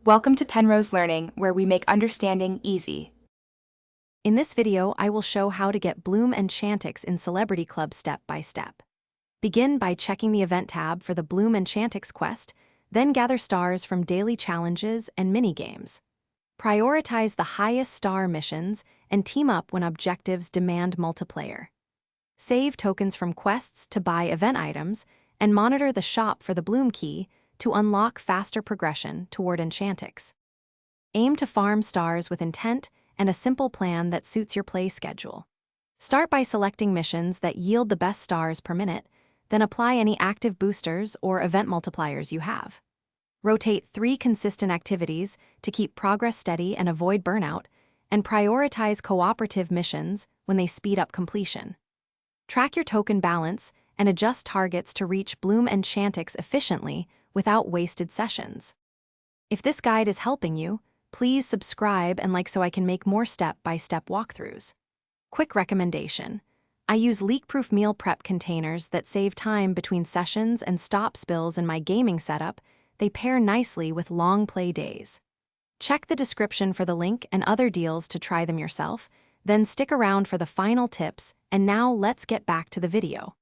Welcome to Penrose Learning, where we make understanding easy. In this video, I will show how to get Bloom Enchantix in Celebrity Club step by step. Begin by checking the Event tab for the Bloom Enchantix quest, then gather stars from daily challenges and mini-games. Prioritize the highest star missions and team up when objectives demand multiplayer. Save tokens from quests to buy event items, and monitor the shop for the Bloom key to unlock faster progression toward Enchantix. Aim to farm stars with intent and a simple plan that suits your play schedule. Start by selecting missions that yield the best stars per minute, then apply any active boosters or event multipliers you have. Rotate 3 consistent activities to keep progress steady and avoid burnout, and prioritize cooperative missions when they speed up completion. Track your token balance and adjust targets to reach Bloom Enchantix efficiently without wasted sessions. If this guide is helping you, please subscribe and like so I can make more step-by-step walkthroughs. Quick recommendation: I use leak-proof meal prep containers that save time between sessions and stop spills in my gaming setup. They pair nicely with long play days. Check the description for the link and other deals to try them yourself, then stick around for the final tips, and now let's get back to the video.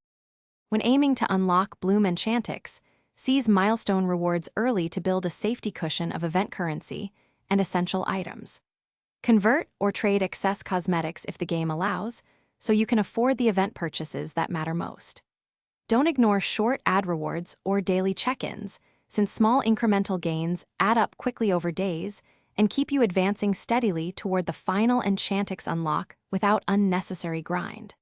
When aiming to unlock Bloom Enchantix, seize milestone rewards early to build a safety cushion of event currency and essential items. Convert or trade excess cosmetics if the game allows, so you can afford the event purchases that matter most. Don't ignore short ad rewards or daily check-ins, since small incremental gains add up quickly over days and keep you advancing steadily toward the final Enchantix unlock without unnecessary grind.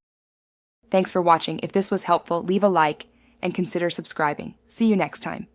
Thanks for watching. If this was helpful, leave a like and consider subscribing. See you next time.